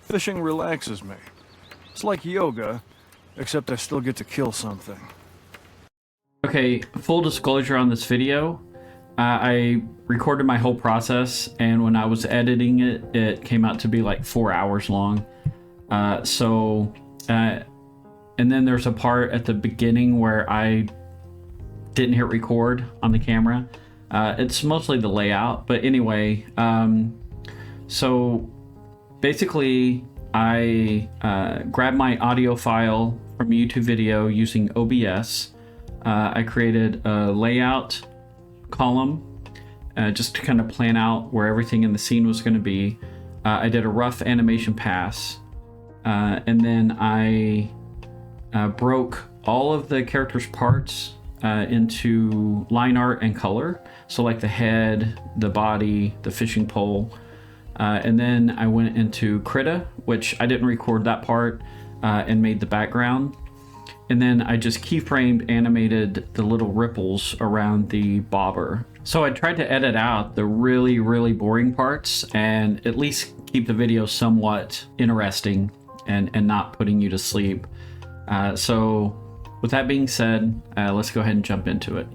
Fishing relaxes me. It's like yoga, except I still get to kill something. Okay, full disclosure on this video. I recorded my whole process, and when I was editing it, it came out to be like 4 hours long. And then there's a part at the beginning where I didn't hit record on the camera. It's mostly the layout, but anyway, so basically I grabbed my audio file from a YouTube video using OBS. I created a layout column just to kind of plan out where everything in the scene was going to be. I did a rough animation pass, and then I broke all of the characters' parts into line art and color. So like the head, the body, the fishing pole. And then I went into Krita, which I didn't record that part, and made the background. And then I just keyframed, animated the little ripples around the bobber. So I tried to edit out the really, really boring parts and at least keep the video somewhat interesting and not putting you to sleep. So with that being said, let's go ahead and jump into it.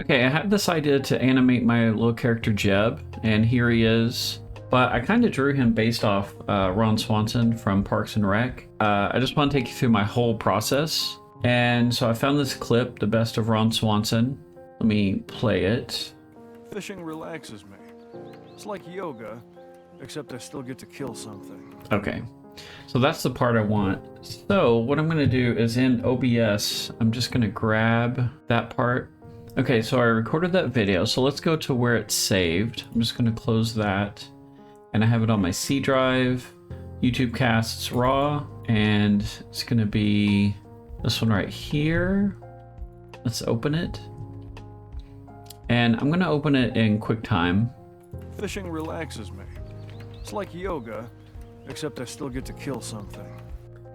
Okay, I had this idea to animate my little character Jeb, and here he is. But I kind of drew him based off Ron Swanson from Parks and Rec. I just want to take you through my whole process. And so I found this clip, the best of Ron Swanson. Let me play it. Fishing relaxes me. It's like yoga, except I still get to kill something. Okay, so that's the part I want. So what I'm going to do is in OBS, I'm just going to grab that part. Okay, so I recorded that video. So let's go to where it's saved. I'm just going to close that. And I have it on my C drive, YouTube casts raw, and it's going to be this one right here. Let's open it. And I'm going to open it in QuickTime. Fishing relaxes me. It's like yoga, except I still get to kill something.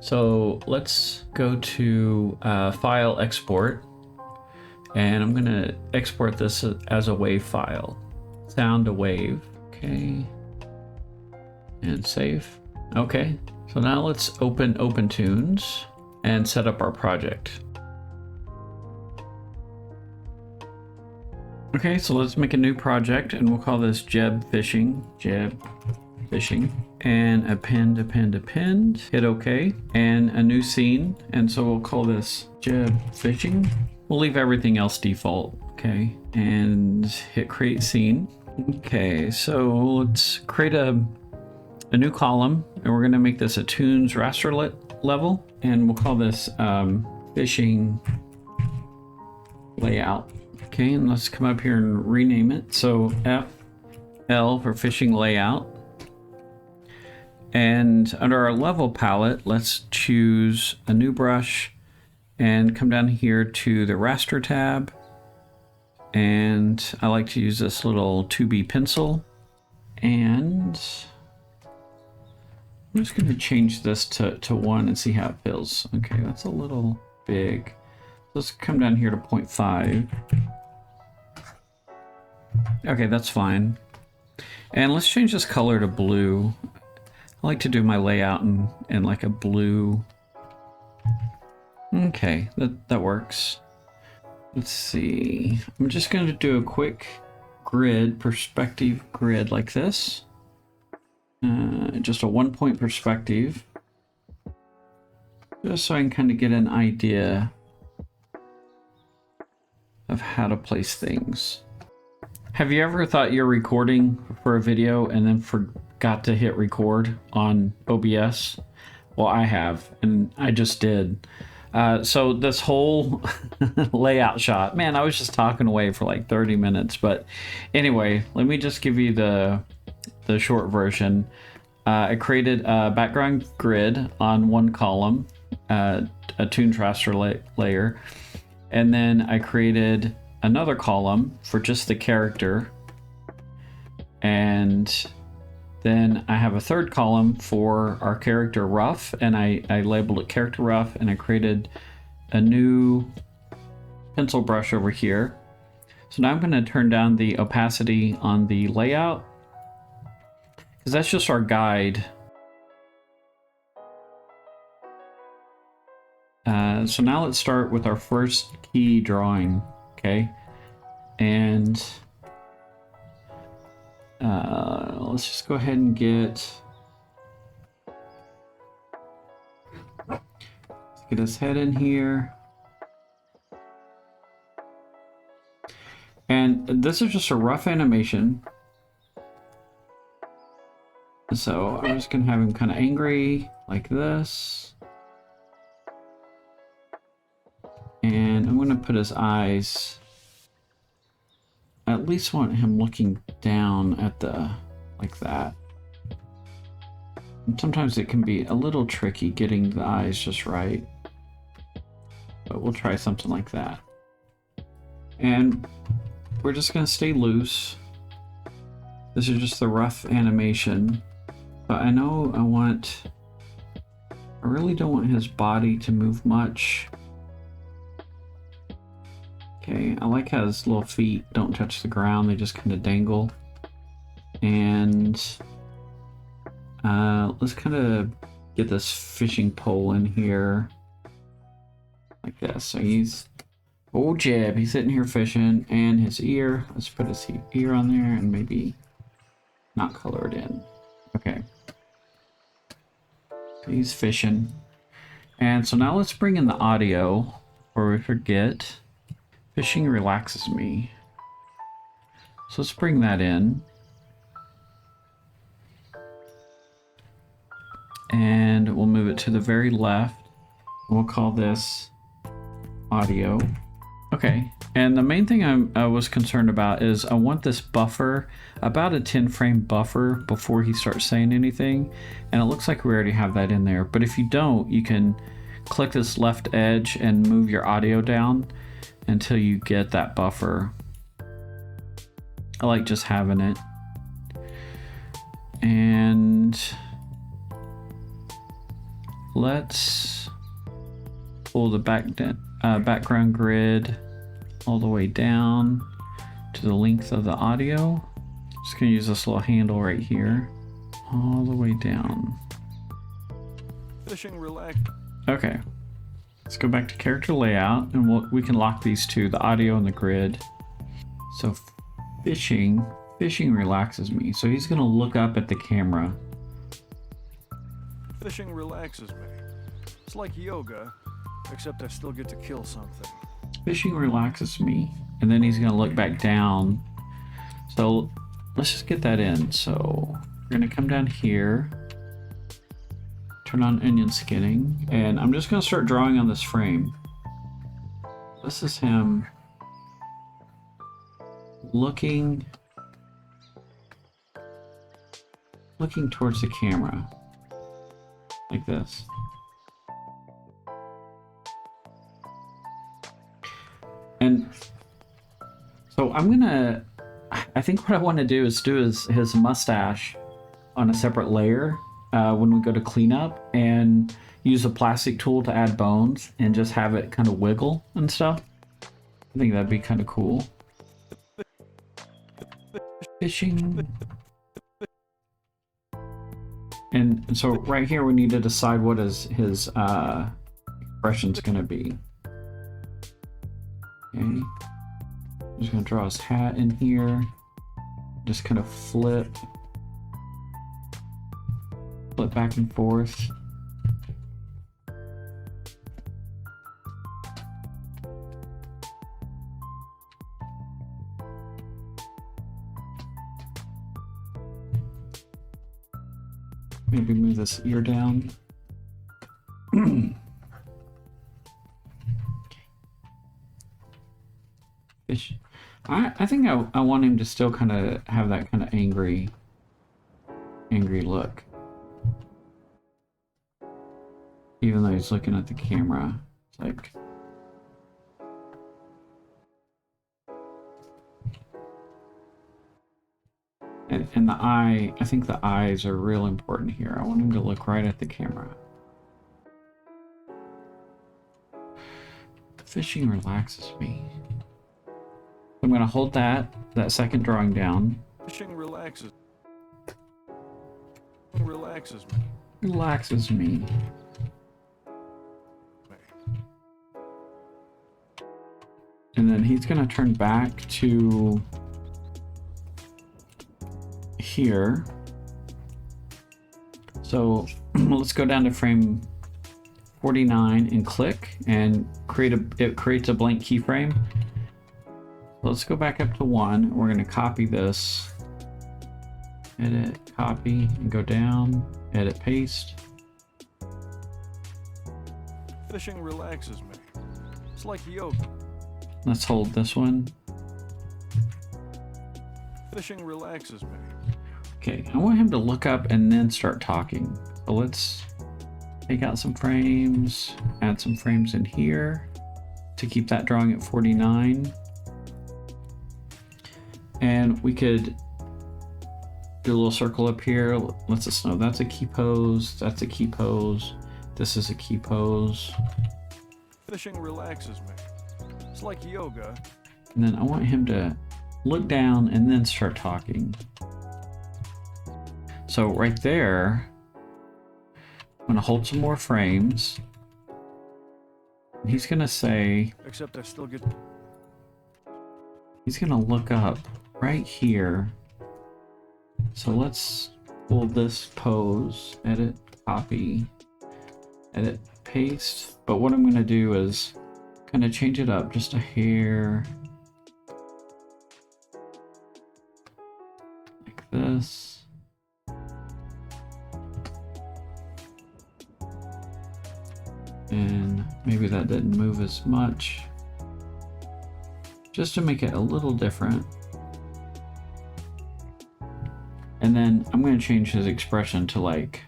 So let's go to File Export. And I'm going to export this as a WAV file. Sound to wave. Okay. And save. Okay, so now let's open OpenToonz and set up our project. Okay, so let's make a new project and we'll call this Jeb Fishing. And append, hit OK, and a new scene. And so we'll call this Jeb Fishing. We'll leave everything else default, okay? And hit create scene. Okay, so let's create a new column, and we're going to make this a Toonz raster level, and we'll call this fishing layout. Okay, and let's come up here and rename it. So FL for fishing layout. And under our level palette, let's choose a new brush and come down here to the raster tab. And I like to use this little 2B pencil, and I'm just going to change this to 1 and see how it feels. Okay, that's a little big. Let's come down here to 0.5. Okay, that's fine. And let's change this color to blue. I like to do my layout in like a blue. Okay, that works. Let's see. I'm just going to do a quick perspective grid like this. Just a 1-point perspective, just so I can kind of get an idea of how to place things. Have you ever thought you're recording for a video and then forgot to hit record on OBS? Well, I have, and I just did. So this whole layout shot, man, I was just talking away for like 30 minutes. But anyway, let me just give you the short version. I created a background grid on one column, a Toonz raster layer, and then I created another column for just the character, and then I have a third column for our character rough, and I labeled it character rough, and I created a new pencil brush over here. So now I'm going to turn down the opacity on the layout because that's just our guide. So now let's start with our first key drawing, okay? And let's just go ahead and get his head in here. And this is just a rough animation. So I'm just gonna have him kind of angry like this. And I'm gonna put his eyes, I at least want him looking down at the, like that. And sometimes it can be a little tricky getting the eyes just right. But we'll try something like that. And we're just gonna stay loose. This is just the rough animation. But I know I really don't want his body to move much. Okay, I like how his little feet don't touch the ground, they just kind of dangle. And let's kind of get this fishing pole in here. Like this. So he's, oh Jeb, he's sitting here fishing, and his ear, let's put his ear on there and maybe not color it in. Okay. So he's fishing. And so now let's bring in the audio, or we forget. Fishing relaxes me. So let's bring that in. And we'll move it to the very left. We'll call this audio. Okay, and the main thing I was concerned about is I want this buffer, about a 10 frame buffer before he starts saying anything. And it looks like we already have that in there. But if you don't, you can click this left edge and move your audio down until you get that buffer. I like just having it. And let's pull the background grid all the way down to the length of the audio. Just gonna use this little handle right here, all the way down. Fishing relax. Okay. Let's go back to character layout, and we can lock these two, the audio and the grid. So fishing relaxes me. So he's gonna look up at the camera. Fishing relaxes me. It's like yoga, except I still get to kill something. Fishing relaxes me. And then he's gonna look back down. So let's just get that in. So we're gonna come down here. Turn on onion skinning, and I'm just going to start drawing on this frame. This is him looking towards the camera, like this. And so I think what I want to do is do his mustache on a separate layer. When we go to cleanup, and use a plastic tool to add bones and just have it kind of wiggle and stuff. I think that'd be kind of cool. Fishing. And so right here we need to decide what his expression's gonna be. Okay. I'm just gonna draw his hat in here. Just kind of flip back and forth. Maybe move this ear down. Fish. I think I want him to still kind of have that kind of angry look. Even though he's looking at the camera, it's like... And the eye, I think the eyes are real important here. I want him to look right at the camera. Fishing relaxes me. I'm gonna hold that second drawing down. Fishing relaxes. relaxes me. Relaxes me. And then he's gonna turn back to here. So let's go down to frame 49 and click and it creates a blank keyframe. Let's go back up to 1. We're gonna copy this. Edit, copy, and go down. Edit, paste. Fishing relaxes me. It's like yoga. Let's hold this one. Fishing relaxes me. Okay, I want him to look up and then start talking. So let's take out some frames, add some frames in here to keep that drawing at 49. And we could do a little circle up here. Lets us know that's a key pose, that's a key pose, this is a key pose. Fishing relaxes me. It's like yoga. And then I want him to look down and then start talking. So right there, I'm gonna hold some more frames. And he's gonna say, Except I still get... he's gonna look up right here. So let's pull this pose, edit, copy, edit, paste. But what I'm gonna do is kind of change it up just a hair. Like this. And maybe that didn't move as much. Just to make it a little different. And then I'm going to change his expression to like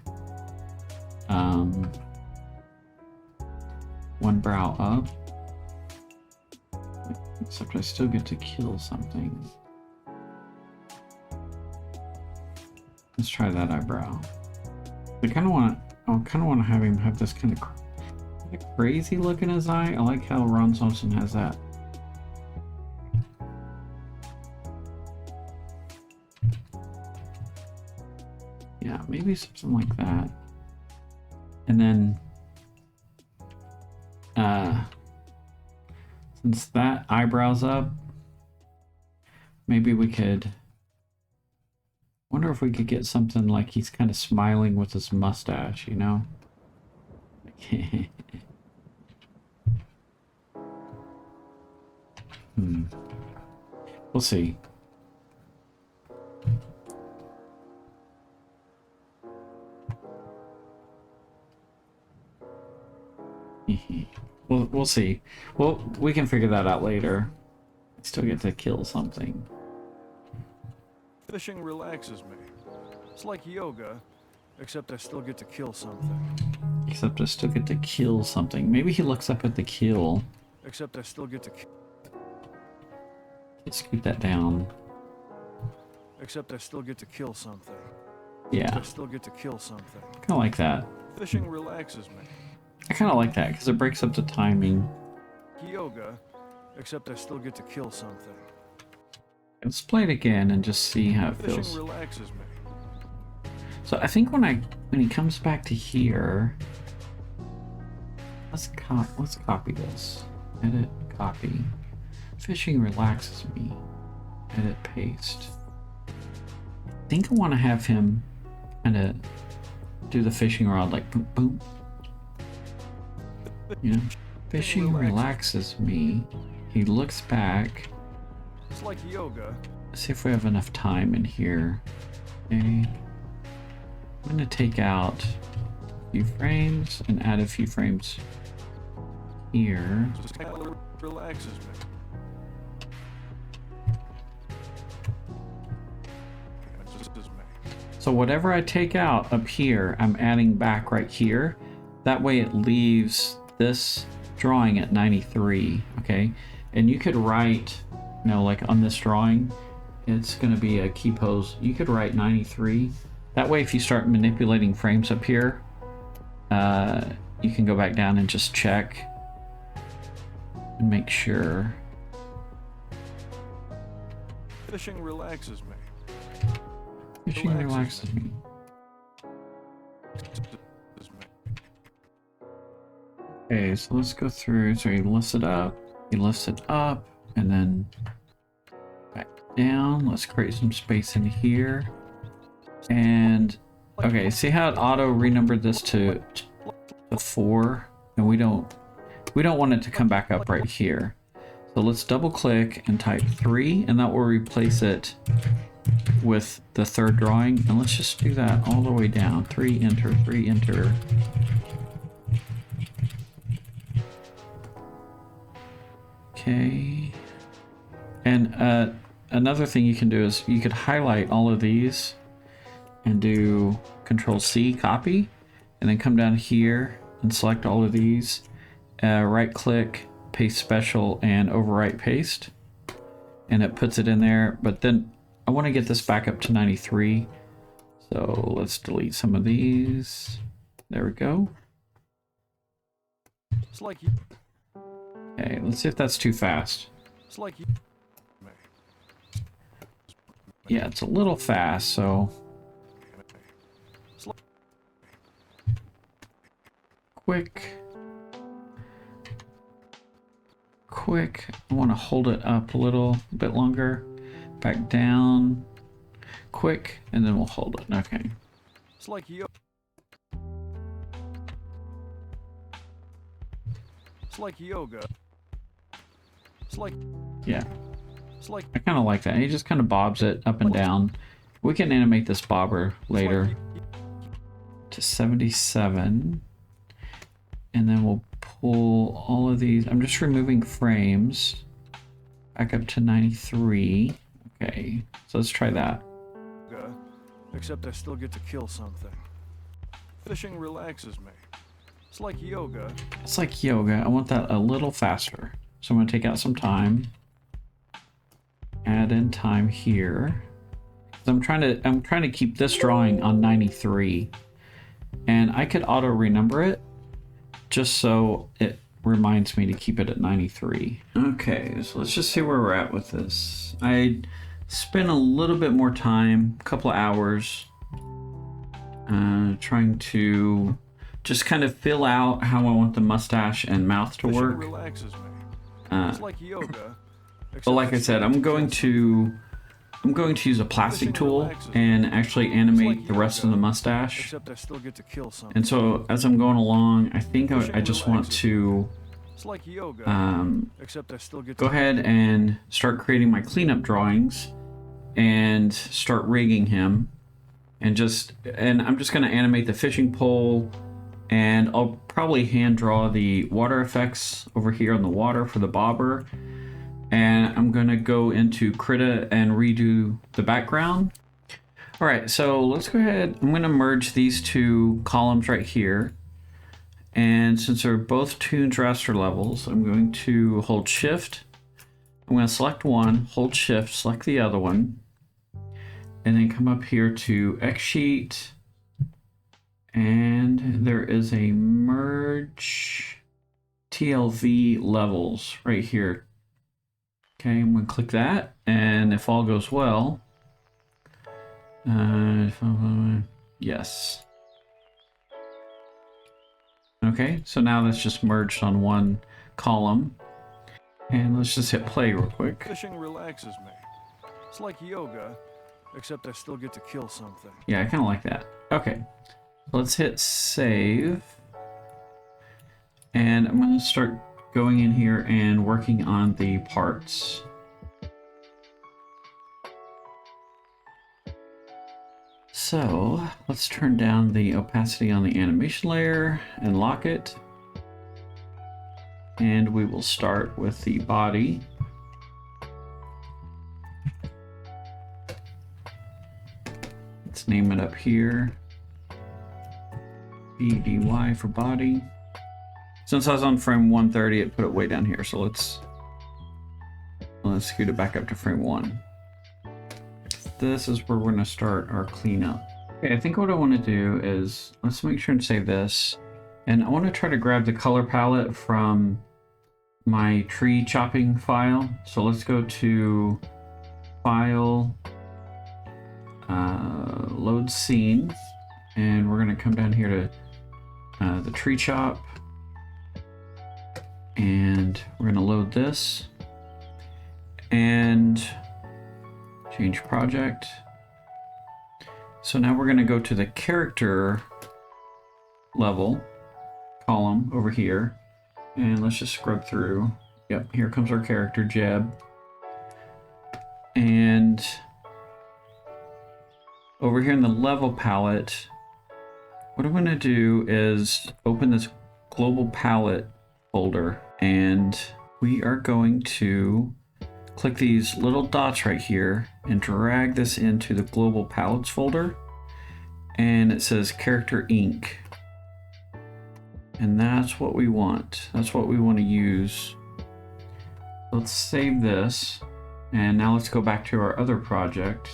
one brow up. Except I still get to kill something. Let's try that eyebrow. I kind of want to have him have this kind of crazy look in his eye. I like how Ron Swanson has that. Yeah, maybe something like that. And then since that eyebrow's up, maybe we could wonder if we could get something like he's kind of smiling with his mustache, you know? We'll see. We'll see. Well, we can figure that out later. I still get to kill something. Fishing relaxes me. It's like yoga, except I still get to kill something. Except I still get to kill something. Maybe he looks up at the kill. Except I still get to kill. Let's scoot that down. Except I still get to kill something. Yeah. I still get to kill something. Kind of like that. Fishing relaxes me. I kind of like that because it breaks up the timing. Yoga, except I still get to kill something. Let's play it again and just see how it feels. Fishing relaxes me. So I think when he comes back to here, let's copy this. Edit, copy. Fishing relaxes me. Edit, paste. I think I want to have him kind of do the fishing rod like boom, boom. You know, fishing relaxes me. He looks back. It's like yoga. Let's see if we have enough time in here. Okay. I'm gonna take out a few frames and add a few frames here. Relaxes me. So whatever I take out up here, I'm adding back right here. That way it leaves this drawing at 93, okay? And you could write, you know, like on this drawing, it's gonna be a key pose. You could write 93. That way if you start manipulating frames up here, you can go back down and just check and make sure. Fishing relaxes me. Fishing relaxes me. Okay, so let's go through. So he lifts it up, and then back down. Let's create some space in here. And okay, see how it auto renumbered this to 4, and we don't want it to come back up right here. So let's double click and type 3, and that will replace it with the third drawing. And let's just do that all the way down. 3, enter, 3, enter. Okay. And another thing you can do is you could highlight all of these and do Control C, copy, and then come down here and select all of these. Right click, paste special, and overwrite paste, and it puts it in there. But then I want to get this back up to 93, so let's delete some of these. There we go. It's like Okay, let's see if that's too fast. it's like Yeah, it's a little fast, so quick. I want to hold it up a little bit longer. Back down. Quick, and then we'll hold it. Okay. It's like yoga. It's like yoga. It's like Yeah, it's like I kind of like that. He just kind of bobs it up and down. We can animate this bobber later to 77. And then we'll pull all of these. I'm just removing frames back up to 93. Okay, so let's try that. yoga, except I still get to kill something. Fishing relaxes me. It's like yoga. It's like yoga. I want that a little faster. So I'm going to take out some time. Add in time here. I'm trying to keep this drawing on 93. And I could auto renumber it just so it reminds me to keep it at 93. Okay, so let's just see where we're at with this. I spent a little bit more time, a couple of hours, trying to just kind of fill out how I want the mustache and mouth to Fishing work. relaxes me. It's like yoga. But like I said, I'm going to use a plastic tool and actually animate the rest of the mustache. Except I still get to kill something. And so as I'm going along, I think I just want to It's like yoga. Except I still get go to ahead and start creating my cleanup drawings and start rigging him. And I'm just going to animate the fishing pole, and I'll probably hand draw the water effects over here on the water for the bobber. And I'm gonna go into Krita and redo the background. All right, so let's go ahead. I'm gonna merge these two columns right here. And since they're both Toonz raster levels, I'm going to hold Shift. I'm gonna select one, hold Shift, select the other one, and then come up here to X Sheet. And there is a merge TLV levels right here. Okay, I'm going to click that, and if all goes well, yes. Okay, so now that's just merged on one column, and let's just hit play real quick. Fishing relaxes me. It's like yoga, except I still get to kill something. Yeah, I kind of like that. Okay, let's hit save, and I'm going to start going in here and working on the parts. So let's turn down the opacity on the animation layer and lock it. And we will start with the body. Let's name it up here. BDY for body. Since I was on frame 130, it put it way down here. So let's scoot it back up to frame 1. This is where we're going to start our cleanup. Okay, I think what I want to do is, let's make sure and save this. And I want to try to grab the color palette from my tree chopping file. So let's go to File, Load Scene, and we're going to come down here to the tree chop. And we're going to load this and change project. So now we're going to go to the character level column over here, and let's just scrub through. Yep, here comes our character, Jeb. And over here in the level palette, what I'm going to do is open this global palette folder, and we are going to click these little dots right here and drag this into the global palettes folder, and it says character ink, and that's what we want. That's what we want to use. Let's save this, and now let's go back to our other project.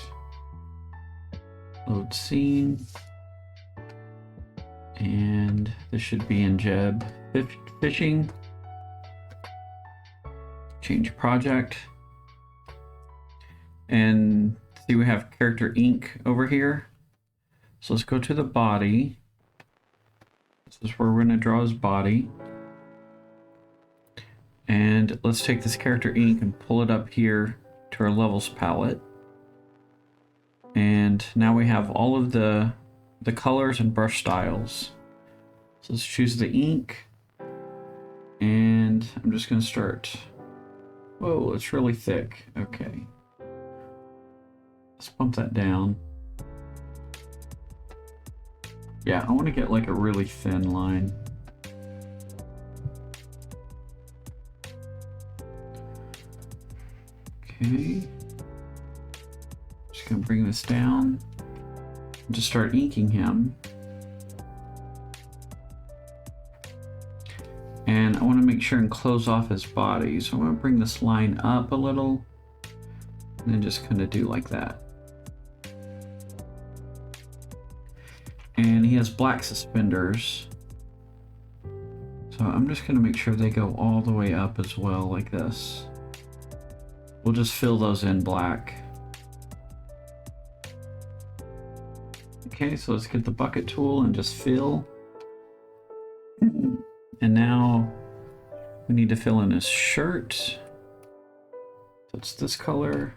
Load scene, and this should be in Jeb. Fishing, change project, and see we have character ink over here. So let's go to the body. This is where we're going to draw his body, and let's take this character ink and pull it up here to our levels palette. And now we have all of the colors and brush styles. So let's choose the ink. And I'm just going to start. Whoa, it's really thick. Okay. Let's bump that down. Yeah, I want to get like a really thin line. Okay. Just going to bring this down and just start inking him. And I want to make sure and close off his body. So I'm going to bring this line up a little and then just kind of do like that. And he has black suspenders. So I'm just going to make sure they go all the way up as well, like this. We'll just fill those in black. Okay, so let's get the bucket tool and just fill. And now we need to fill in his shirt. So it's this color.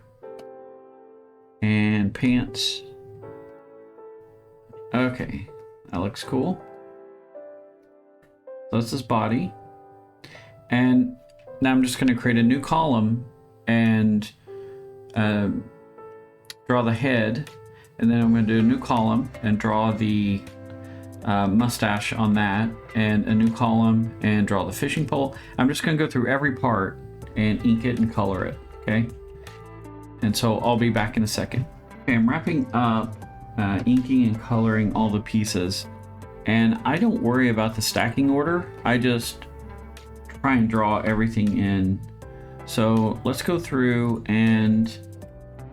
And pants. Okay, that looks cool. So that's his body. And now I'm just going to create a new column and draw the head. And then I'm going to do a new column and draw the mustache on that, and a new column and draw the fishing pole. I'm just going to go through every part and ink it and color it, okay? And so I'll be back in a second. Okay, I'm wrapping up inking and coloring all the pieces, and I don't worry about the stacking order. I just try and draw everything in. So let's go through and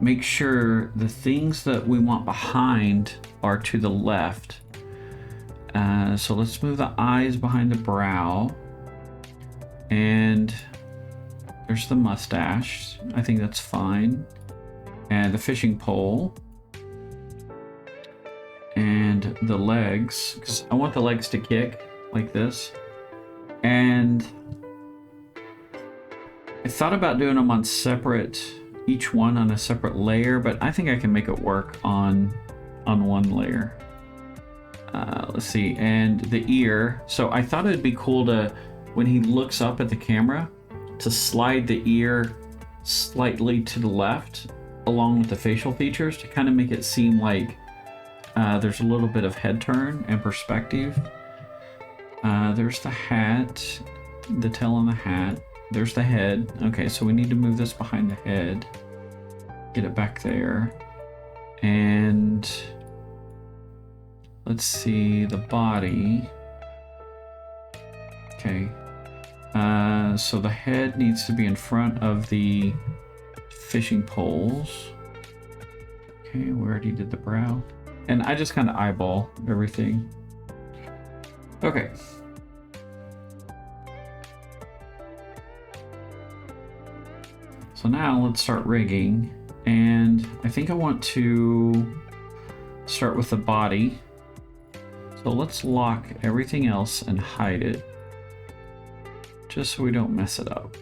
make sure the things that we want behind are to the left. So let's move the eyes behind the brow, and there's the mustache. I think that's fine. And the fishing pole, and the legs, because I want the legs to kick like this. And I thought about doing them on separate, each one on a separate layer, but I think I can make it work on one layer. Let's see, and the ear. So I thought it'd be cool to, when he looks up at the camera, to slide the ear slightly to the left along with the facial features to kind of make it seem like there's a little bit of head turn and perspective. There's the hat, the tail on the hat. There's the head. Okay, so we need to move this behind the head. Get it back there. And let's see, the body. Okay. So the head needs to be in front of the fishing poles. Okay, we already did the brow. And I just kind of eyeball everything. Okay. So now let's start rigging. And I think I want to start with the body. So let's lock everything else and hide it. just so we don't mess it up.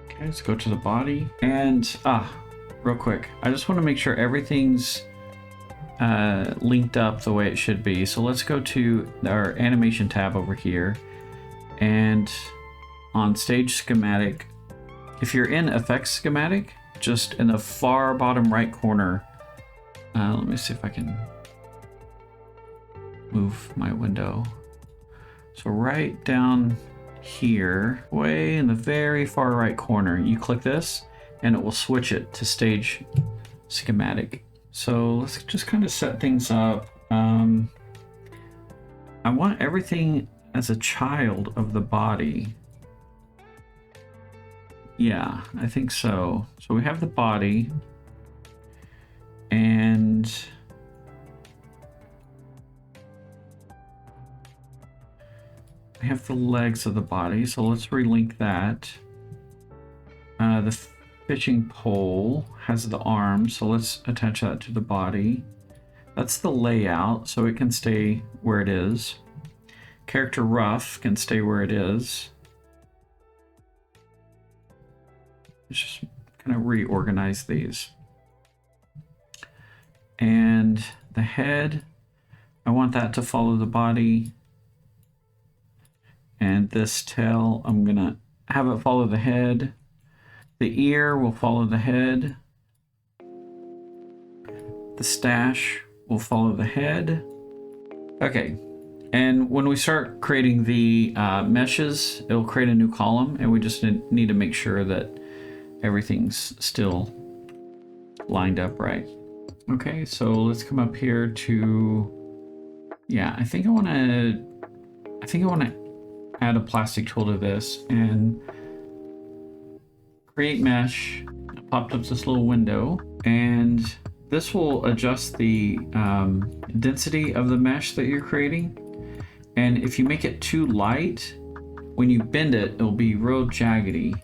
Okay, let's go to the body. And, real quick, I just want to make sure everything's linked up the way it should be. So let's go to our animation tab over here, and on stage schematic, if you're in effects schematic, just in the far bottom right corner, let me see if I can move my window. So right down here, way in the very far right corner, you click this and it will switch it to stage schematic. So let's just kind of set things up. I want everything as a child of the body. Yeah, I think so. So we have the body, and we have the legs of the body. So let's relink that. The fishing pole has the arms, so let's attach that to the body. That's the layout, so it can stay where it is. Character rough can stay where it is. Let's just kind of reorganize these. And the head, I want that to follow the body. And this tail, I'm gonna have it follow the head. The ear will follow the head. The stash will follow the head. Okay, and when we start creating the meshes, it'll create a new column, and we just need to make sure that everything's still lined up right. Okay, so let's come up here to, yeah, I think I want to add a plastic tool to this and create mesh. It popped up this little window, and this will adjust the density of the mesh that you're creating. And if you make it too light, when you bend it, it'll be real jaggedy.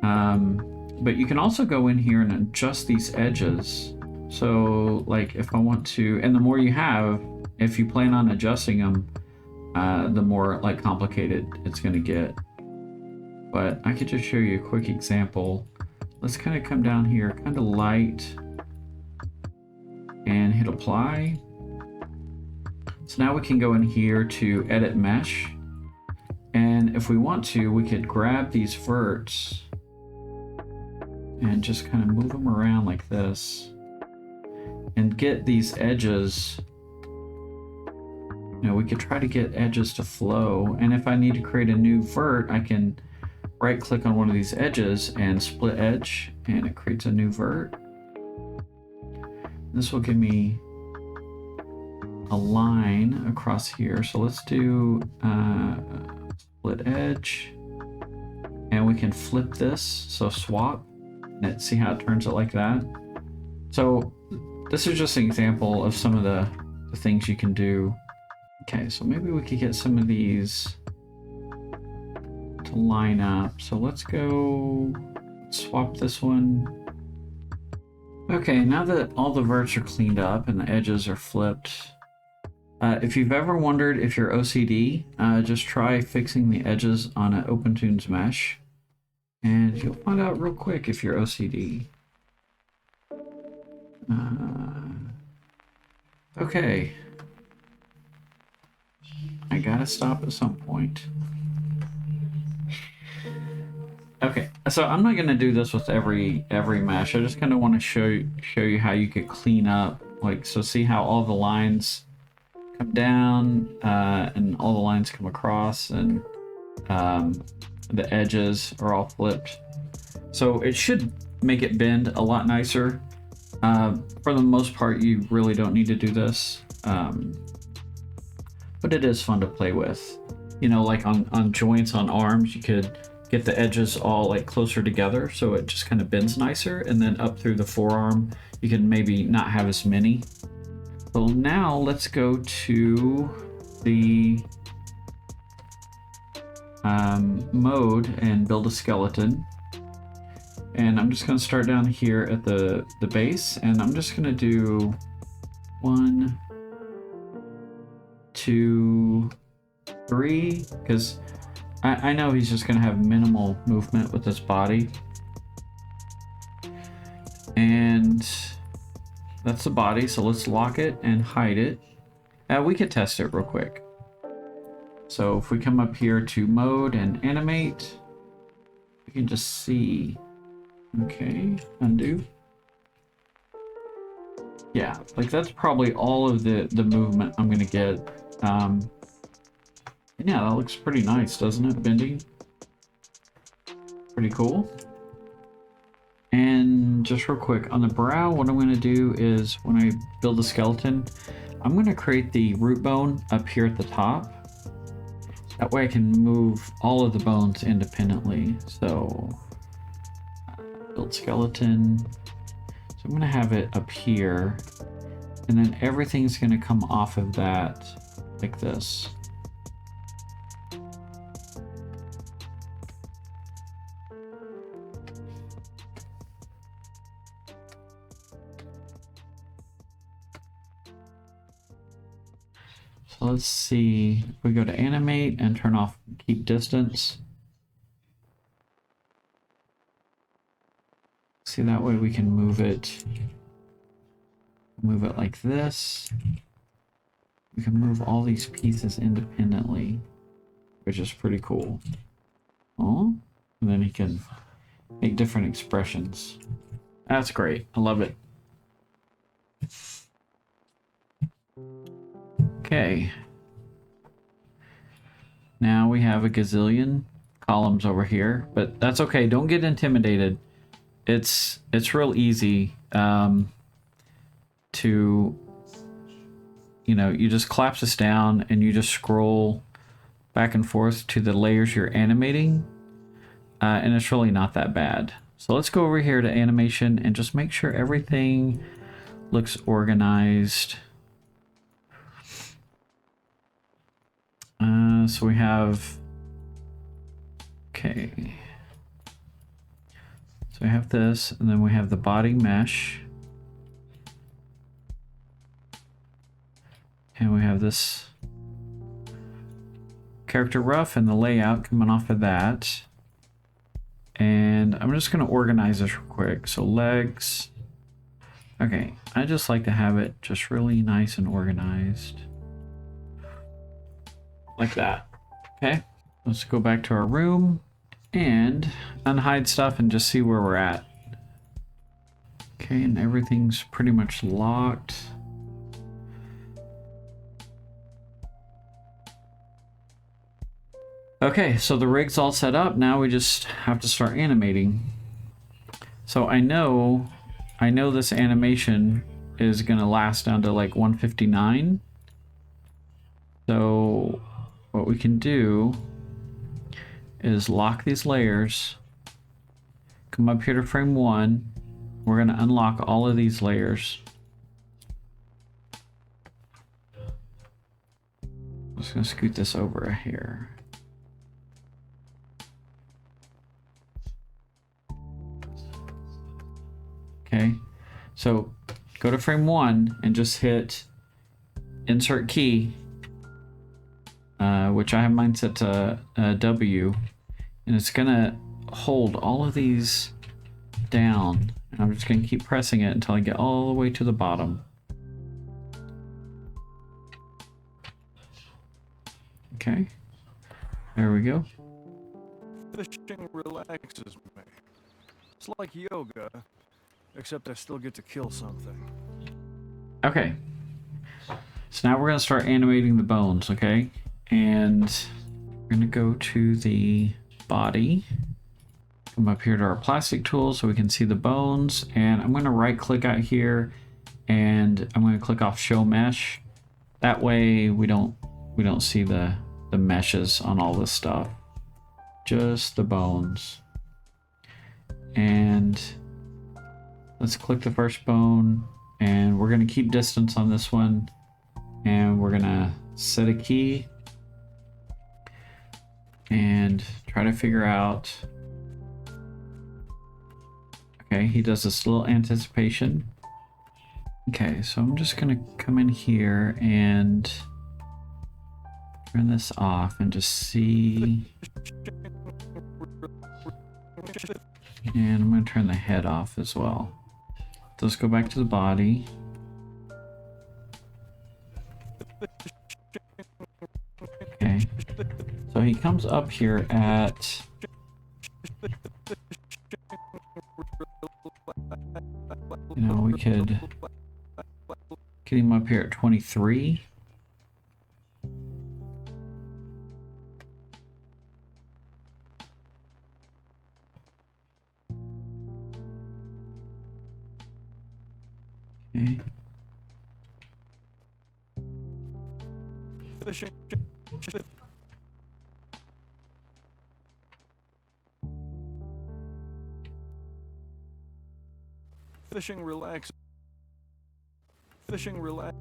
But you can also go in here and adjust these edges. So like if I want to, and the more you have, if you plan on adjusting them, the more like complicated it's going to get. But I could just show you a quick example. Let's kind of come down here, kind of light, and hit apply. So now we can go in here to edit mesh. And if we want to, we could grab these verts and just kind of move them around like this and get these edges. You know, we could try to get edges to flow. And if I need to create a new vert, I can right click on one of these edges and split edge, and it creates a new vert. This will give me a line across here. So let's do split edge, and we can flip this. So swap, and see how it turns it like that. So this is just an example of some of the things you can do. Okay, so maybe we could get some of these to line up. So let's go swap this one. Okay, now that all the verts are cleaned up and the edges are flipped, if you've ever wondered if you're OCD, just try fixing the edges on an OpenToonz mesh, and you'll find out real quick if you're OCD. Okay. I gotta stop at some point. Okay, so I'm not gonna do this with every mesh. I just kind of want to show you how you could clean up, like, so see how all the lines come down and all the lines come across, and the edges are all flipped. So it should make it bend a lot nicer. For the most part, you really don't need to do this. But it is fun to play with. You know, like on joints on arms, you could get the edges all like closer together, so it just kind of bends nicer, and then up through the forearm, you can maybe not have as many. So now let's go to the mode and build a skeleton. And I'm just going to start down here at the base, and I'm just going to do 1, 2, 3, because I know he's just gonna have minimal movement with his body. And that's the body, so let's lock it and hide it. We could test it real quick. So if we come up here to mode and animate, we can just see. Okay, undo. Yeah, like that's probably all of the movement I'm gonna get. Yeah, that looks pretty nice, doesn't it? Bending. Pretty cool. And just real quick, on the brow, what I'm gonna do is when I build the skeleton, I'm gonna create the root bone up here at the top. That way I can move all of the bones independently. So, build skeleton. So I'm gonna have it up here, and then everything's gonna come off of that like this. So let's see, if we go to animate and turn off keep distance. See, that way we can move it like this. We can move all these pieces independently, which is pretty cool. Oh, and then he can make different expressions. That's great. I love it. Okay. Now we have a gazillion columns over here, but that's okay. Don't get intimidated. It's real easy to, you know, you just collapse this down and you just scroll back and forth to the layers you're animating, and it's really not that bad. So let's go over here to animation and just make sure everything looks organized. So we have, okay. So we have this, and then we have the body mesh. And we have this character rough and the layout coming off of that. And I'm just going to organize this real quick. So legs. Okay, I just like to have it just really nice and organized. Like that. Okay, let's go back to our room and unhide stuff and just see where we're at. Okay, and everything's pretty much locked. Okay, so the rig's all set up. Now we just have to start animating. So I know this animation is gonna last down to like 159. So what we can do is lock these layers, come up here to frame 1. We're gonna unlock all of these layers. I'm just gonna scoot this over here. Okay, so go to frame 1 and just hit insert key, which I have mine set to W, and it's gonna hold all of these down, and I'm just gonna keep pressing it until I get all the way to the bottom. Okay, there we go. Fishing relaxes me. It's like yoga, except I still get to kill something. Okay, so now we're gonna start animating the bones, okay? And we're gonna go to the body, come up here to our plastic tool so we can see the bones, and I'm gonna right click out here and I'm gonna click off show mesh. That way we don't see the meshes on all this stuff, just the bones. And let's click the first bone, and we're gonna keep distance on this one, and we're gonna set a key and try to figure out. Okay, he does this little anticipation. Okay, so I'm just gonna come in here and turn this off and just see. And I'm going to turn the head off as well. Let's go back to the body. Okay. So he comes up here at... You know, we could get him up here at 23. Okay. Fishing relax. Fishing relax.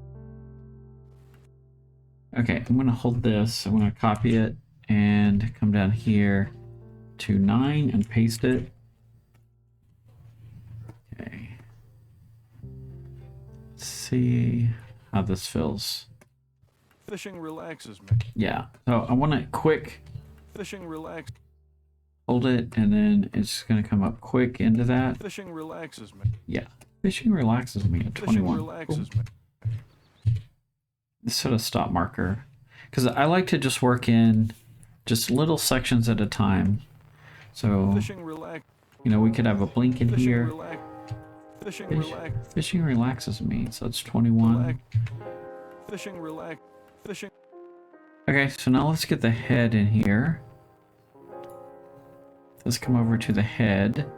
Okay, I'm gonna hold this. I'm gonna copy it and come down here to 9 and paste it. Okay. Let's see how this feels. Fishing relaxes me. Yeah. So I want it quick. Fishing relax. Hold it, and then it's gonna come up quick into that. Fishing relaxes me. Yeah. Fishing relaxes me at 21. Fishing relaxes me. This sort of stop marker, because I like to just work in just little sections at a time. So, Fishing relax. you know, we could have a blink in Fishing here. relax. Fishing relax. Fishing relaxes me, so it's 21. Relax. Fishing relax. Fishing. Okay, so now let's get the head in here. Let's come over to the head,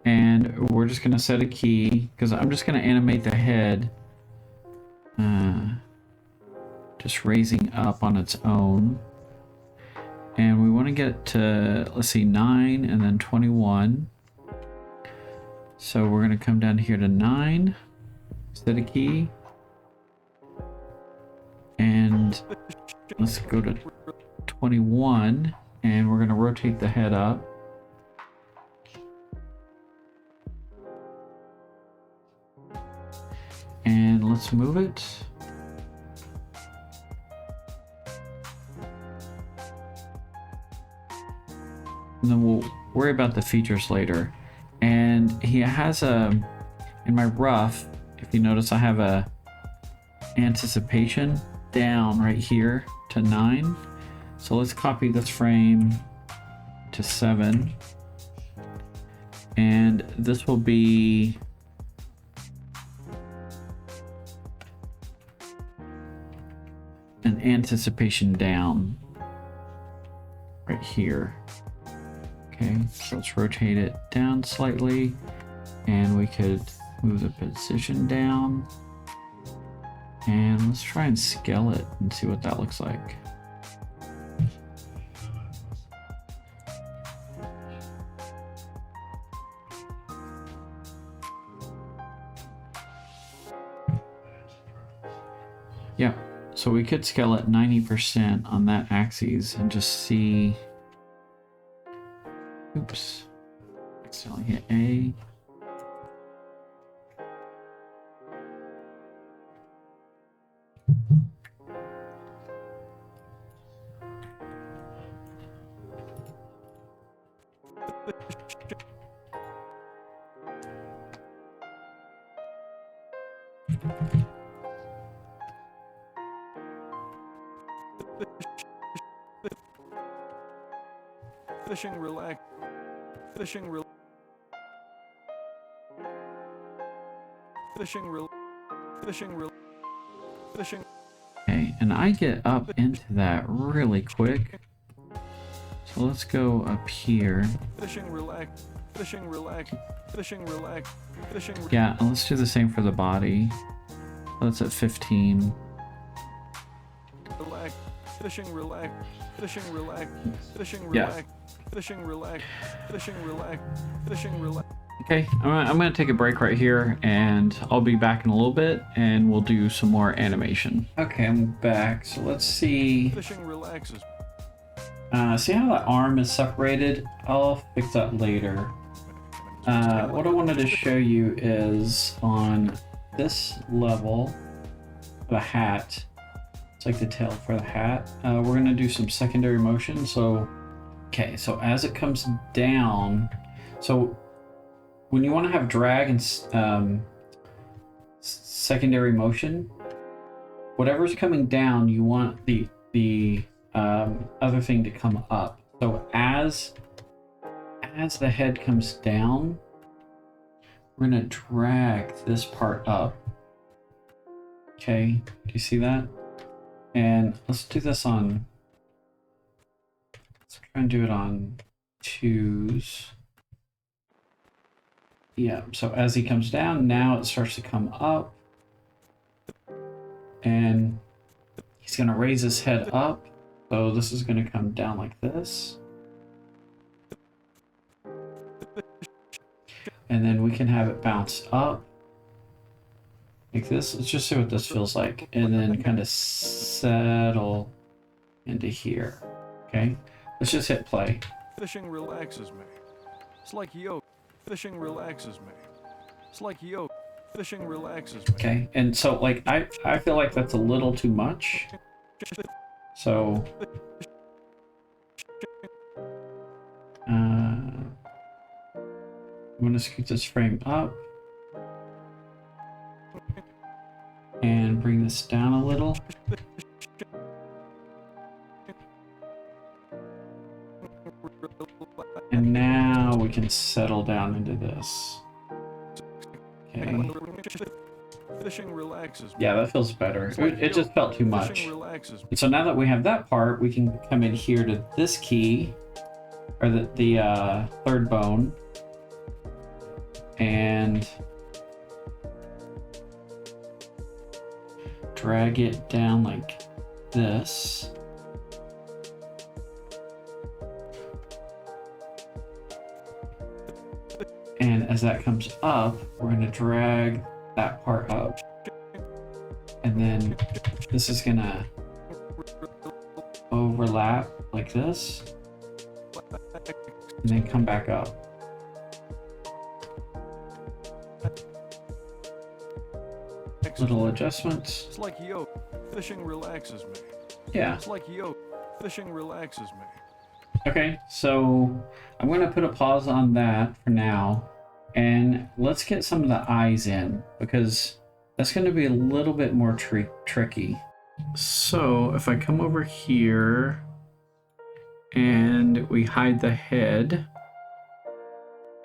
and we're just gonna set a key, because I'm just gonna animate the head. Just raising up on its own. And we want to get to, let's see, 9 and then 21. So we're going to come down here to 9, set a key. And let's go to 21, and we're going to rotate the head up. And let's move it. And then we'll worry about the features later. And he has a, in my rough, if you notice, I have a anticipation down right here to 9. So let's copy this frame to 7. And this will be an anticipation down right here. Okay, so let's rotate it down slightly, and we could move the position down, and let's try and scale it and see what that looks like. Yeah, so we could scale it 90% on that axis and just see. Oops. Accidentally hit A. Fishing relax. Fishing real. Fishing real. Fishing real. Fishing. Okay, and I get up into that really quick. So let's go up here. Fishing relax. Fishing relax. Fishing relax. Fishing. Yeah, and let's do the same for the body. That's at 15. Relax. Fishing relax. Fishing relax. Fishing Yeah. relax. Fishing relax. Fishing relax. Fishing relax. Okay, I'm gonna take a break right here, and I'll be back in a little bit, and we'll do some more animation. Okay, I'm back. So let's see. Fishing relaxes. See how the arm is separated? I'll fix that later. What I wanted to show you is on this level of a hat, It's like the tail for the hat. We're gonna do some secondary motion. So, okay, so as it comes down, so when you want to have drag and secondary motion, whatever's coming down, you want the other thing to come up. So as the head comes down, we're gonna drag this part up. Okay, do you see that? And let's do this on, let's try and do it on 2s. Yeah, so as he comes down, now it starts to come up. And he's gonna raise his head up. So this is gonna come down like this. And then we can have it bounce up like this. Let's just see what this feels like. And then kind of settle into here. Okay, let's just hit play. Fishing relaxes me. It's like yoga. Fishing relaxes me. It's like yoga. Fishing relaxes me. Okay, and so like I feel like that's a little too much. So I'm gonna scoot this frame up and bring this down a little. And now we can settle down into this. Okay. Fishing relaxes me. Yeah, that feels better. It just felt too much. Fishing relaxes me. And so now that we have that part, we can come in here to this key, or the third bone, and drag it down like this. And as that comes up, we're going to drag that part up. And then this is going to overlap like this. And then come back up. Little adjustments. It's like yoga. Fishing relaxes me. Yeah. It's like yoga. Fishing relaxes me. Okay, so I'm going to put a pause on that for now, and let's get some of the eyes in, because that's going to be a little bit more tricky. So if I come over here and we hide the head,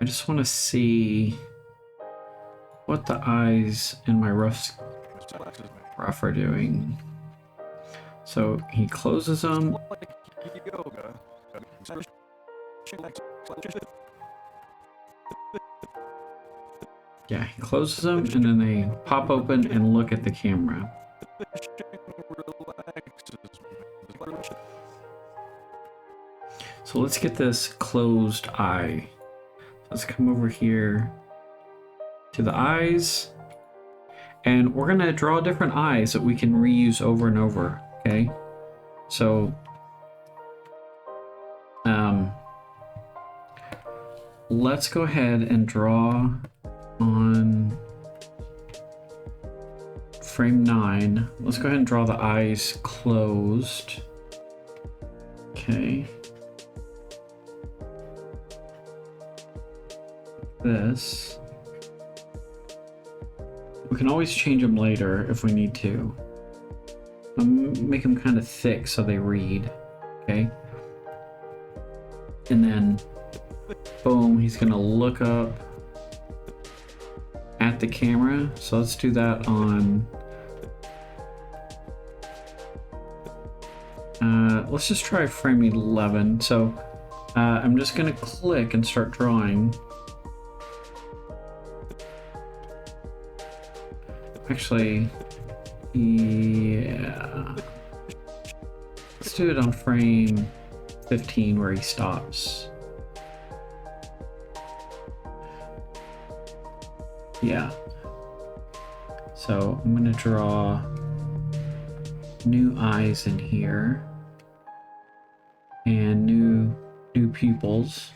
I just want to see what the eyes in my rough are doing. So he closes them. Yoga. Yeah, he closes them and then they pop open and look at the camera. So let's get this closed eye. Let's come over here to the eyes, and we're gonna draw different eyes that we can reuse over and over, okay? So let's go ahead and draw on frame 9. Let's go ahead and draw the eyes closed. Okay. This. We can always change them later if we need to. Make them kind of thick so they read. Okay. And then, boom, he's gonna look up at the camera. So let's do that on, let's just try frame 11. So I'm just gonna click and start drawing. Actually, yeah, let's do it on frame 15 where he stops. Yeah. So I'm gonna draw new eyes in here and new pupils.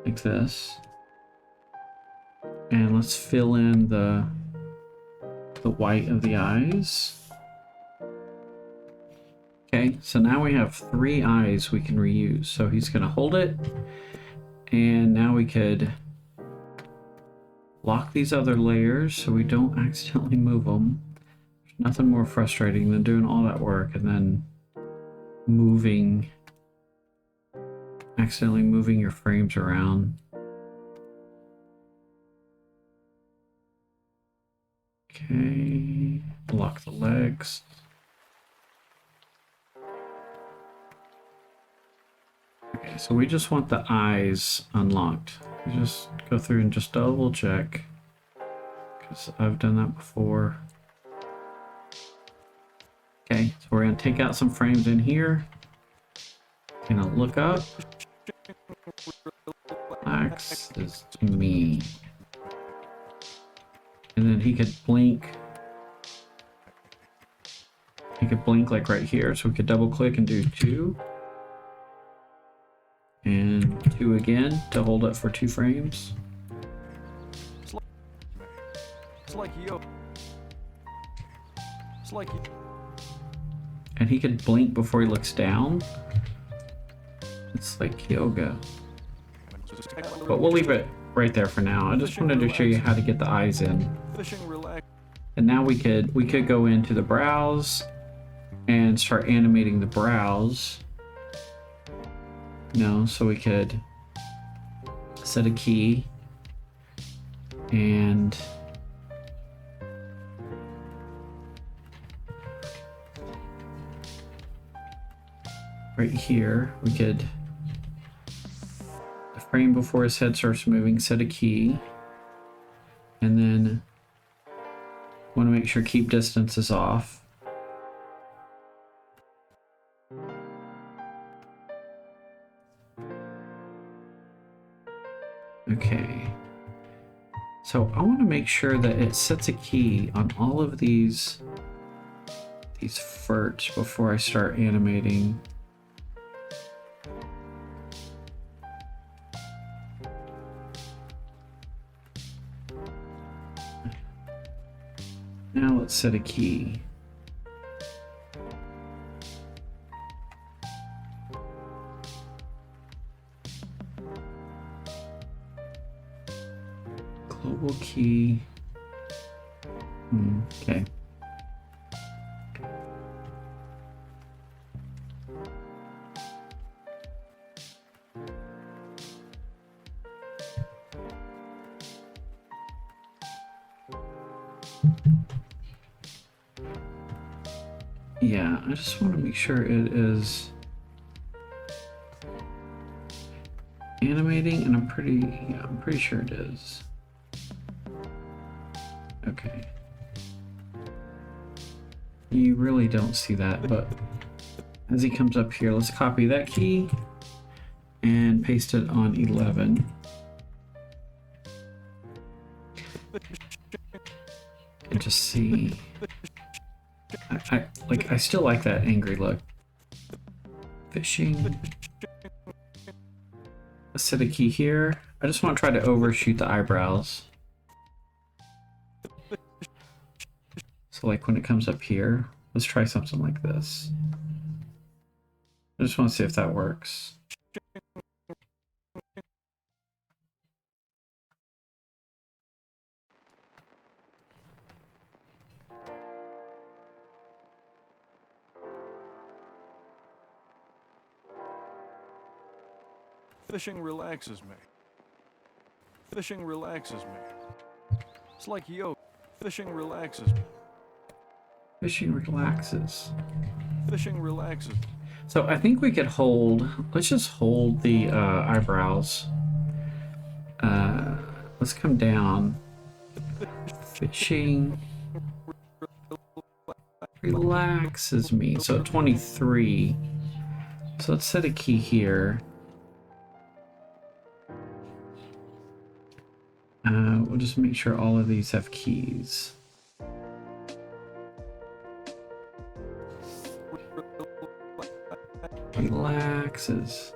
Like this. And let's fill in the white of the eyes. Okay, so now we have 3 eyes we can reuse. So he's gonna hold it, and now we could lock these other layers so we don't accidentally move them. There's nothing more frustrating than doing all that work and then accidentally moving your frames around. Okay, lock the legs. Okay, so we just want the eyes unlocked. We just go through and just double check, because I've done that before. Okay, so we're gonna take out some frames in here. Gonna look up. Relax is me. And then he could blink. He could blink like right here, so we could double click and do 2. And 2 again to hold it for 2 frames. It's like yo. It's like you. And he could blink before he looks down. It's like yoga. But we'll leave it right there for now. I just wanted to show you how to get the eyes in. And now we could go into the browse and start animating the browse. So we could set a key and right here we could, the frame before his head starts moving, set a key, and then want to make sure keep distance is off. Okay, so I want to make sure that it sets a key on all of these ferts before I start animating. Now let's set a key. Global key. Okay. Yeah, I just want to make sure it is animating, and I'm pretty sure it is. Okay. You really don't see that, but as he comes up here, let's copy that key and paste it on 11. And just see. I still like that angry look. Fishing. Let's set a key here. I just want to try to overshoot the eyebrows. So like when it comes up here, let's try something like this. I just want to see if that works. Fishing relaxes me. Fishing relaxes me. It's like yo. Fishing relaxes me. Fishing relaxes. Fishing relaxes. So I think we could hold, let's just hold the eyebrows. Let's come down. Fishing relaxes me. So 23. So let's set a key here. We'll just make sure all of these have keys. Relaxes.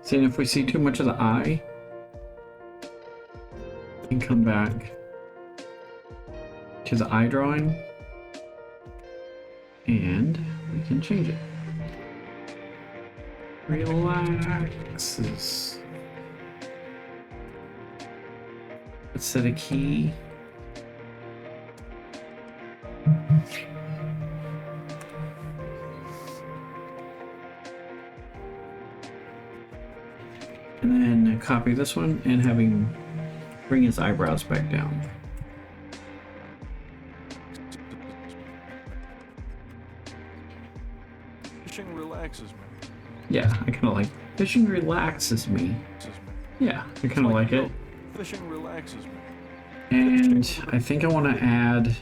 See, and if we see too much of the eye, we can come back to the eye drawing and we can change it. Relaxes. Let's set a key. And then copy this one and have him bring his eyebrows back down. Fishing relaxes me. Yeah, I kind of like fishing relaxes me. Yeah, I kind of like it. Fishing relaxes me. And I think I want to add.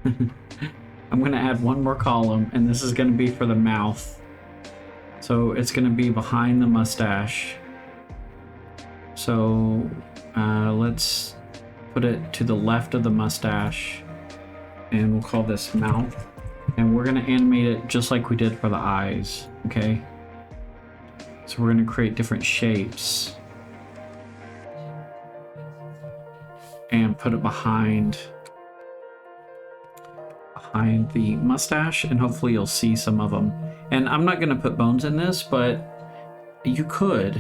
I'm going to add one more column, and this is going to be for the mouth. So it's going to be behind the mustache. So let's put it to the left of the mustache, and we'll call this mouth. And we're going to animate it just like we did for the eyes, okay? So we're going to create different shapes and put it behind the mustache, and hopefully you'll see some of them. And I'm not going to put bones in this, but you could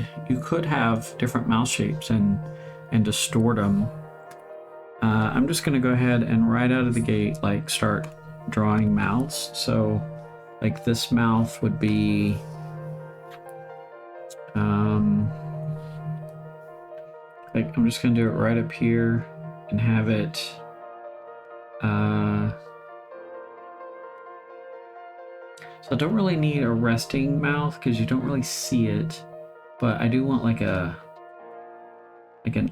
have different mouth shapes and distort them. I'm just going to go ahead and right out of the gate like start drawing mouths. So like this mouth would be like I'm just going to do it right up here and have it so I don't really need a resting mouth because you don't really see it, but I do want like an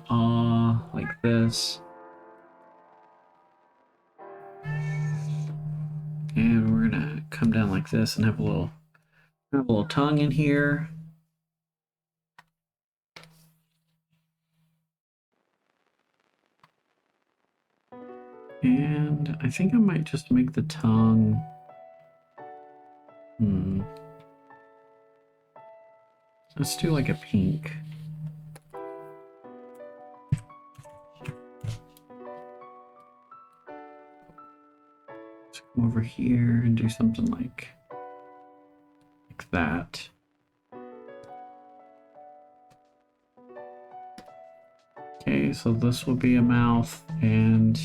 ah like this. And we're gonna come down like this and have a little tongue in here. And I think I might just make the tongue. Let's do like a pink. Let's come over here and do something like that. Okay, so this will be a mouth, and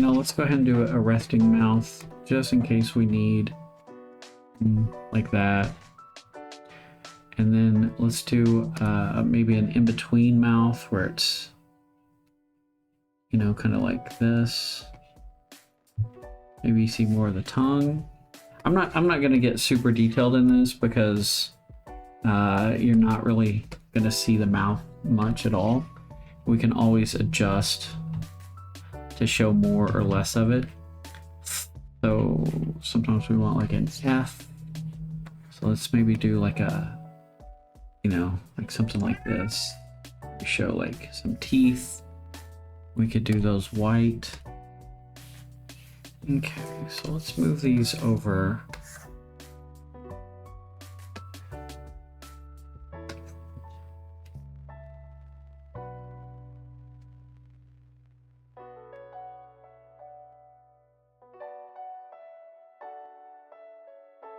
let's go ahead and do a resting mouth just in case we need like that. And then let's do maybe an in-between mouth where it's kind of like this. Maybe you see more of the tongue. I'm not gonna get super detailed in this because you're not really gonna see the mouth much at all. We can always adjust to show more or less of it. So sometimes we want like an F. So let's maybe do like a, like something like this. We show like some teeth. We could do those white. Okay, so let's move these over.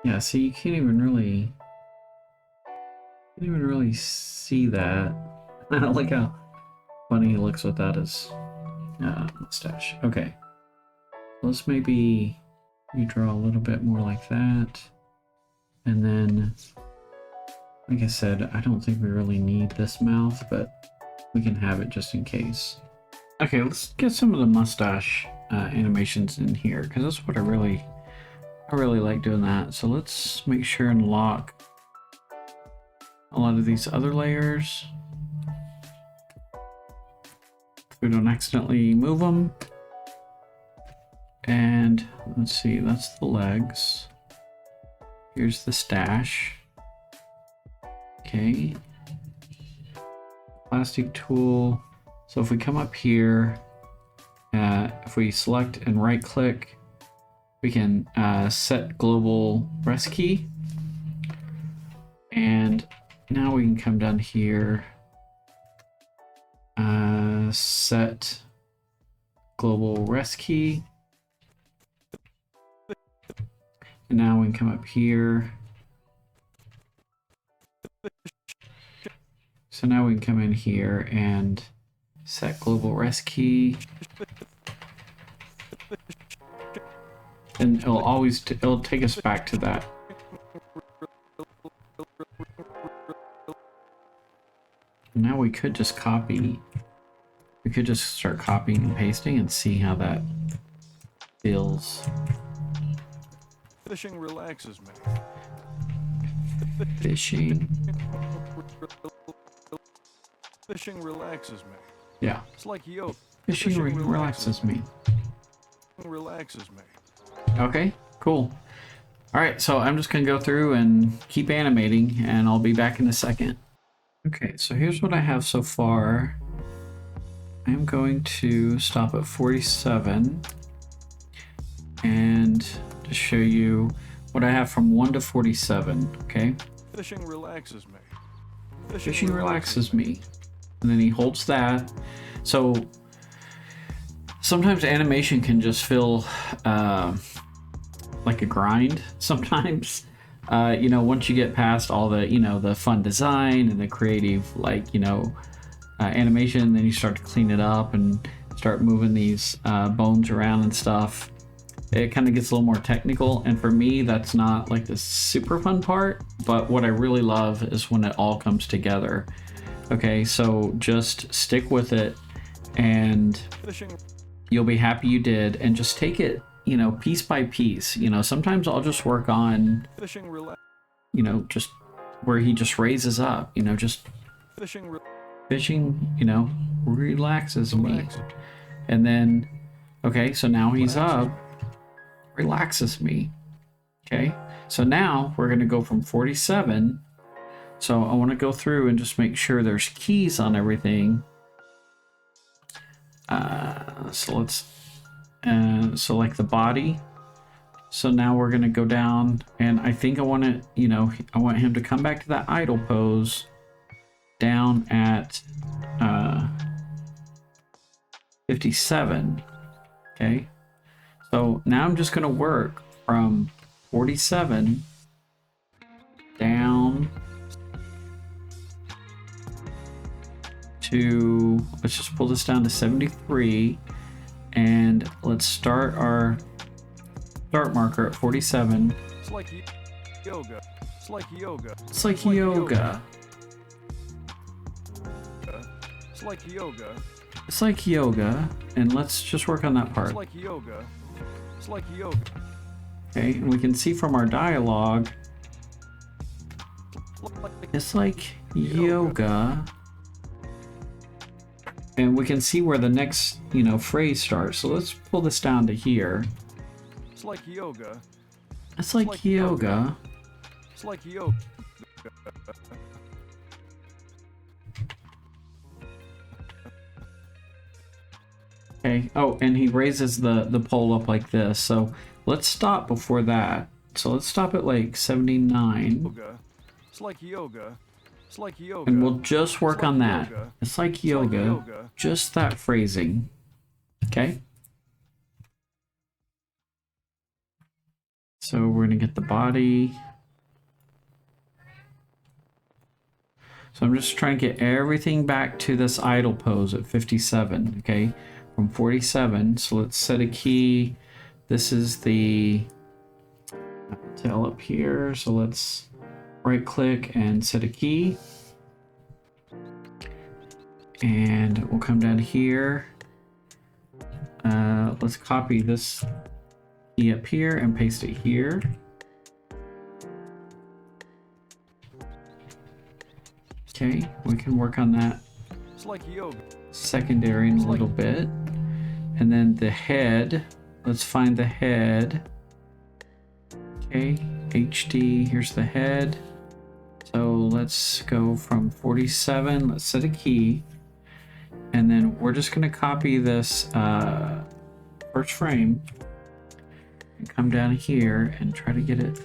Yeah, see, you can't even really see that. I don't like how funny he looks with his mustache. Okay, let's maybe draw a little bit more like that, and then, like I said, I don't think we really need this mouth, but we can have it just in case. Okay, let's get some of the mustache animations in here because that's what I really like doing that. So let's make sure and lock a lot of these other layers. We don't accidentally move them. And let's see, that's the legs. Here's the stash. Okay. Plastic tool. So if we come up here, if we select and right click, we can set global rest key. Now we can come down here, set global rest key. And now we can come up here. So now we can come in here and set global rest key. And it'll take us back to that. Now we could just copy. We could just start copying and pasting and see how that feels. Fishing relaxes me. Fishing. Fishing relaxes me. Yeah. It's like yoga. Fishing relaxes me. Relaxes me. Okay, cool. All right, so I'm just gonna go through and keep animating, and I'll be back in a second. Okay, so here's what I have so far. I'm going to stop at 47 and just show you what I have from 1 to 47, okay? Fishing relaxes me. Fishing relaxes me. And then he holds that. So sometimes animation can just feel like a grind sometimes. You know, once you get past all the, you know, the fun design and the creative, like, you know, animation, then you start to clean it up and start moving these bones around and stuff. It kind of gets a little more technical, and for me that's not like the super fun part, but what I really love is when it all comes together. Okay, so just stick with it and you'll be happy you did, and just take it, you know, piece by piece. You know, sometimes I'll just work on, you know, just where he just raises up, you know, just fishing, you know, relaxes me. And then, okay, so now he's up, relaxes me. Okay, so now we're going to go from 47. So I want to go through and just make sure there's keys on everything. So let's select the body. So now we're going to go down, and I think I want to, you know, I want him to come back to that idle pose down at 57. Okay, so now I'm just going to work from 47 down to, let's just pull this down to 73, and let's start our start marker at 47. It's like yoga. It's like yoga. It's like yoga. It's like yoga. It's like yoga, and let's just work on that part. It's like yoga. It's like yoga. Okay, and we can see from our dialogue, it's like yoga. And we can see where the next, you know, phrase starts. So let's pull this down to here. It's like yoga. It's like yoga. It's like yoga. Okay. Oh, and he raises the pole up like this. So let's stop before that. So let's stop at like 79. It's like yoga. It's like yoga. And we'll just work on that. It's like yoga. Just that phrasing. Okay. So we're going to get the body. So I'm just trying to get everything back to this idle pose at 57. Okay. From 47. So let's set a key. This is the tail up here. So let's right click and set a key. And we'll come down here. Let's copy this key up here and paste it here. Okay, we can work on that secondary in a little bit. And then the head, let's find the head. Okay, HD, here's the head. So let's go from 47, let's set a key. And then we're just going to copy this first frame and come down here and try to get it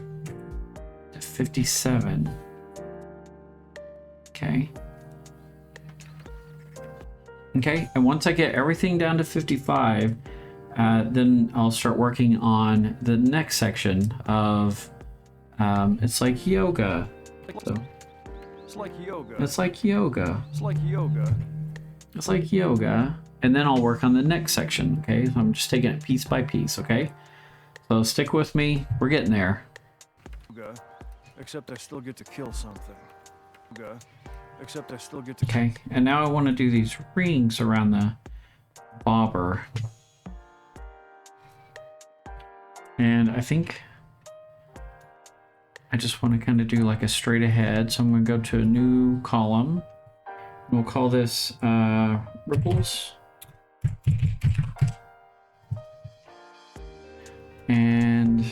to 57. Okay. Okay, and once I get everything down to 55, then I'll start working on the next section of, it's like yoga. So, It's like yoga. it's like yoga. It's like yoga. It's like yoga. And then I'll work on the next section, okay? So I'm just taking it piece by piece, okay? So stick with me. We're getting there. Yoga. Except I still get to kill something. Yoga. Except I still get to Okay, and now I want to do these rings around the bobber. And I think I just want to kind of do like a straight ahead. So I'm going to go to a new column. We'll call this ripples. And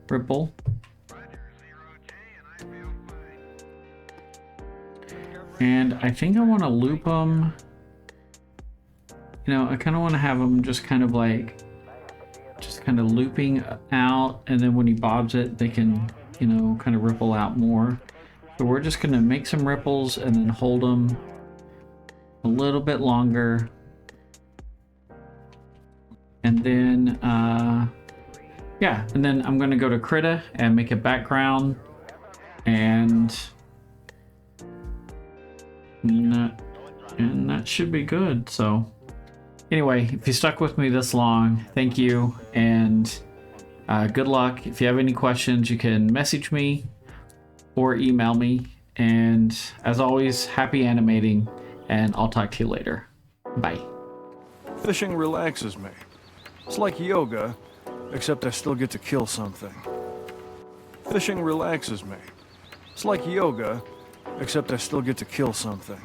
ripple. And I think I want to loop them. You know, I kind of want to have them just kind of like, just kind of looping out. And then when he bobs it, they can, you know, kind of ripple out more. So we're just going to make some ripples and then hold them a little bit longer. And then, yeah, and then I'm going to go to Krita and make a background. And that should be good. So anyway, if you stuck with me this long, thank you, and good luck. If you have any questions, you can message me or email me. And as always, happy animating, and I'll talk to you later. Bye. Fishing relaxes me. It's like yoga, except I still get to kill something. Fishing relaxes me. It's like yoga, except I still get to kill something.